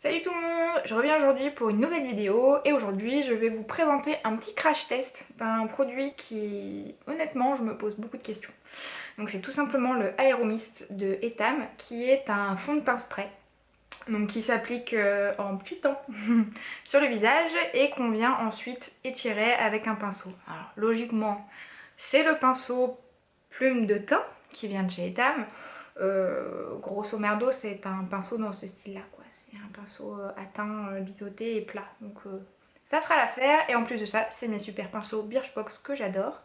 Salut tout le monde, je reviens aujourd'hui pour une nouvelle vidéo et aujourd'hui je vais vous présenter un petit crash test d'un produit qui honnêtement je me pose beaucoup de questions. Donc c'est tout simplement le Aeromist de Etam qui est un fond de teint spray donc qui s'applique en petit temps sur le visage et qu'on vient ensuite étirer avec un pinceau. Alors logiquement c'est le pinceau plume de teint qui vient de chez Etam. Grosso merdo c'est un pinceau dans ce style là quoi. C'est un pinceau à teint biseauté et plat donc ça fera l'affaire. Et en plus de ça c'est mes super pinceaux Birchbox que j'adore,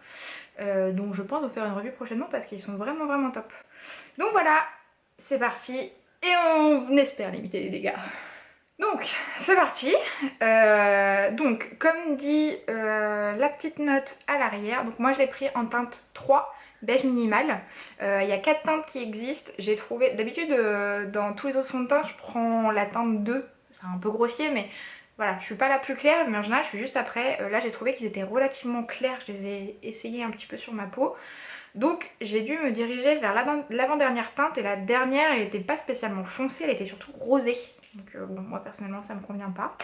donc je pense vous faire une revue prochainement parce qu'ils sont vraiment top. Donc voilà, c'est parti et on espère limiter les dégâts. Donc c'est parti. Donc comme dit la petite note à l'arrière, donc moi je l'ai pris en teinte 3 beige minimal. Il y a 4 teintes qui existent. J'ai trouvé, d'habitude dans tous les autres fonds de teint je prends la teinte 2, c'est un peu grossier mais voilà, je suis pas la plus claire mais en général je suis juste après. Là j'ai trouvé qu'ils étaient relativement clairs, je les ai essayés un petit peu sur ma peau. Donc j'ai dû me diriger vers l'avant-dernière teinte et la dernière elle n'était pas spécialement foncée, elle était surtout rosée. Donc bon, moi personnellement ça me convient pas.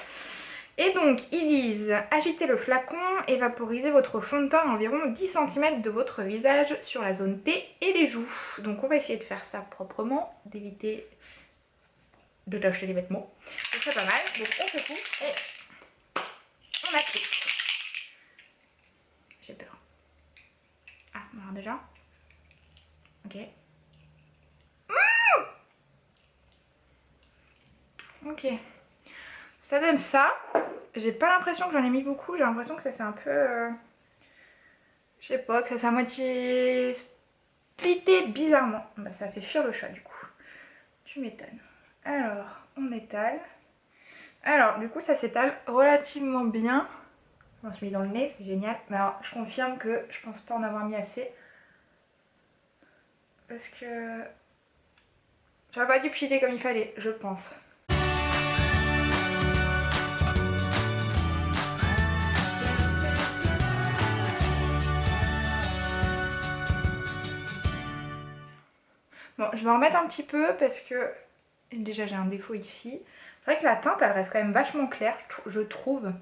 Et donc ils disent agitez le flacon et vaporisez votre fond de teint à environ 10 cm de votre visage sur la zone T et les joues. Donc on va essayer de faire ça proprement, d'éviter de tacher les vêtements. C'est très pas mal. Donc on secoue et on applique. J'ai peur. Ah, on va voir déjà. Ok. Ok. Ça donne ça. J'ai pas l'impression que j'en ai mis beaucoup. J'ai l'impression que ça c'est un peu... je sais pas, que ça s'est à moitié splitté bizarrement. Bah ça fait fuir le chat du coup. Tu m'étonnes. Alors, on étale. Alors, du coup ça s'étale relativement bien. Je m'en suis mis dans le nez, c'est génial. Mais alors, je confirme que je pense pas en avoir mis assez. Parce que... j'aurais pas dû pchiter comme il fallait, je pense. Bon, je vais en remettre un petit peu parce que déjà j'ai un défaut ici. C'est vrai que la teinte elle reste quand même vachement claire, je trouve.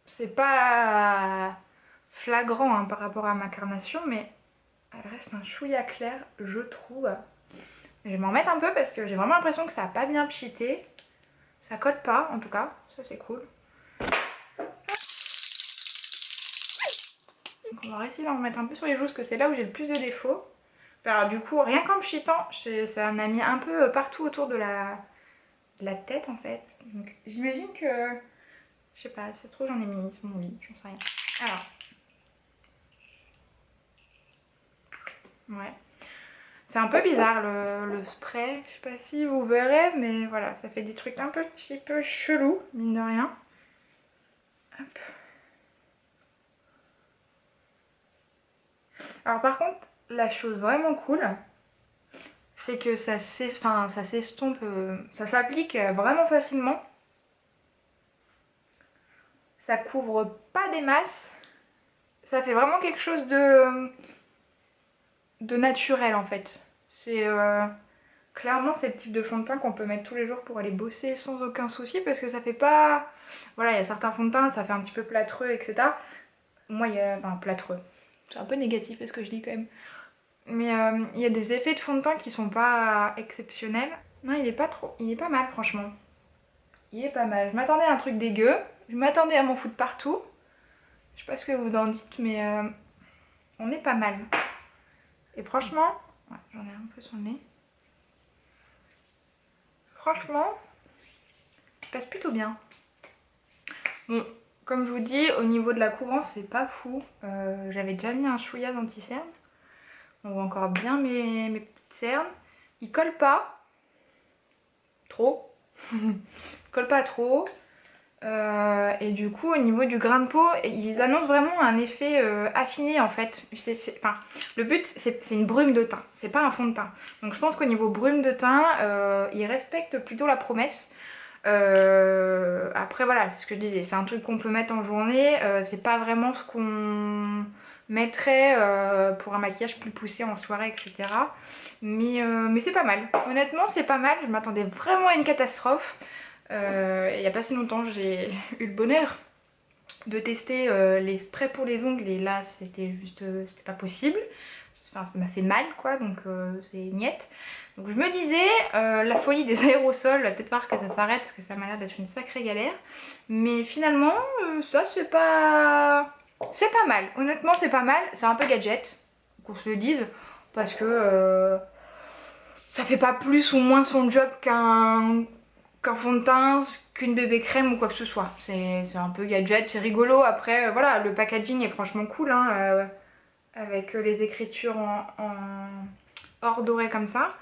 C'est pas flagrant hein, par rapport à ma carnation, mais elle reste un chouïa clair, je trouve. Je vais m'en remettre un peu parce que j'ai vraiment l'impression que ça a pas bien pchité. Ça colle pas en tout cas, ça c'est cool. Donc on va essayer d'en remettre un peu sur les joues parce que c'est là où j'ai le plus de défauts. Alors du coup, rien qu'en pchitant, ça en a mis un peu partout autour de la tête en fait. Donc j'imagine que... je sais pas, si ça se trouve j'en ai mis sur mon lit, j'en sais rien. Alors. Ouais. C'est un peu bizarre le spray, je sais pas si vous verrez, mais voilà, ça fait des trucs un petit peu chelous, mine de rien. Hop. Alors par contre, la chose vraiment cool, c'est que ça s'estompe, ça s'applique vraiment facilement. Ça couvre pas des masses, ça fait vraiment quelque chose de naturel en fait. C'est clairement c'est le type de fond de teint qu'on peut mettre tous les jours pour aller bosser sans aucun souci parce que ça fait pas... voilà, il y a certains fonds de teint, ça fait un petit peu plâtreux, etc. Moi, il y a... enfin, plâtreux. C'est un peu négatif ce que je dis quand même. Mais il y a des effets de fond de teint qui sont pas exceptionnels. Non, il est pas trop... il est pas mal franchement. Il est pas mal. Je m'attendais à un truc dégueu. Je m'attendais à m'en foutre partout. Je sais pas ce que vous en dites, mais on est pas mal. Et franchement... ouais, j'en ai un peu sur le nez. Franchement, ça passe plutôt bien. Bon, comme je vous dis, au niveau de la couvrance, c'est pas fou. J'avais déjà mis un chouïa d'anti-cerne. On voit encore bien mes petites cernes. Ils collent pas trop. Ils collent pas trop. Et du coup, au niveau du grain de peau, ils annoncent vraiment un effet affiné en fait. Enfin, le but, c'est une brume de teint. C'est pas un fond de teint. Donc je pense qu'au niveau brume de teint, ils respectent plutôt la promesse. Après voilà, c'est ce que je disais, c'est un truc qu'on peut mettre en journée, c'est pas vraiment ce qu'on mettrais pour un maquillage plus poussé en soirée, etc. Mais c'est pas mal. Honnêtement, c'est pas mal. Je m'attendais vraiment à une catastrophe. Il n'y a pas si longtemps, j'ai eu le bonheur de tester les sprays pour les ongles et là, c'était juste, c'était pas possible. Enfin, ça m'a fait mal, quoi, donc c'est niette. Donc je me disais, la folie des aérosols, va peut-être falloir que ça s'arrête parce que ça m'a l'air d'être une sacrée galère. Mais finalement, ça c'est pas... C'est pas mal, honnêtement c'est pas mal. C'est un peu gadget, qu'on se le dise, parce que ça fait pas plus ou moins son job qu'un fond de teint, qu'une bébé crème ou quoi que ce soit. C'est un peu gadget, c'est rigolo. Après, voilà, le packaging est franchement cool, hein, avec les écritures en or doré comme ça.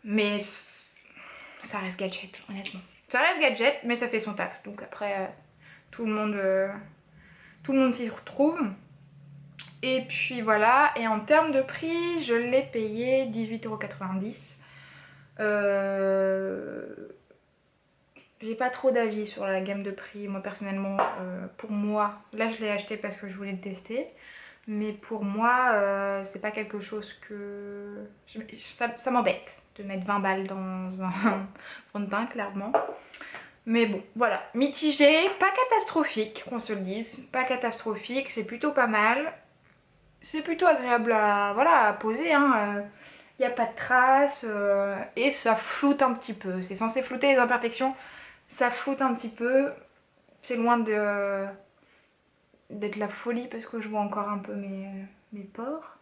Mais ça reste gadget, honnêtement. Ça reste gadget, mais ça fait son taf. Donc après, tout le monde s'y retrouve. Et puis voilà, et en termes de prix, je l'ai payé 18,90 €. J'ai pas trop d'avis sur la gamme de prix, moi personnellement, pour moi, là je l'ai acheté parce que je voulais le tester, mais pour moi, c'est pas quelque chose que... Ça m'embête de mettre 20 balles dans un fond de teint, clairement. Mais bon, voilà, mitigé, pas catastrophique, qu'on se le dise, pas catastrophique, c'est plutôt pas mal. C'est plutôt agréable à, voilà, à poser, hein. Il n'y a pas de traces et ça floute un petit peu. C'est censé flouter les imperfections, ça floute un petit peu. C'est loin d'être la folie parce que je vois encore un peu mes pores.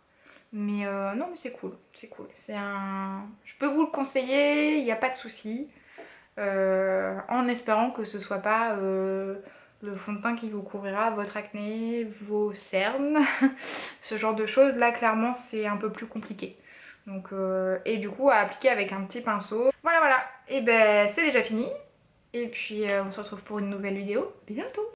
Mais non, mais c'est cool, c'est cool. Je peux vous le conseiller, il n'y a pas de souci. En espérant que ce soit pas le fond de teint qui vous couvrira votre acné, vos cernes, ce genre de choses. Là, clairement, c'est un peu plus compliqué. Donc, et du coup, à appliquer avec un petit pinceau. Voilà, voilà. Et ben, c'est déjà fini. Et puis, on se retrouve pour une nouvelle vidéo bientôt.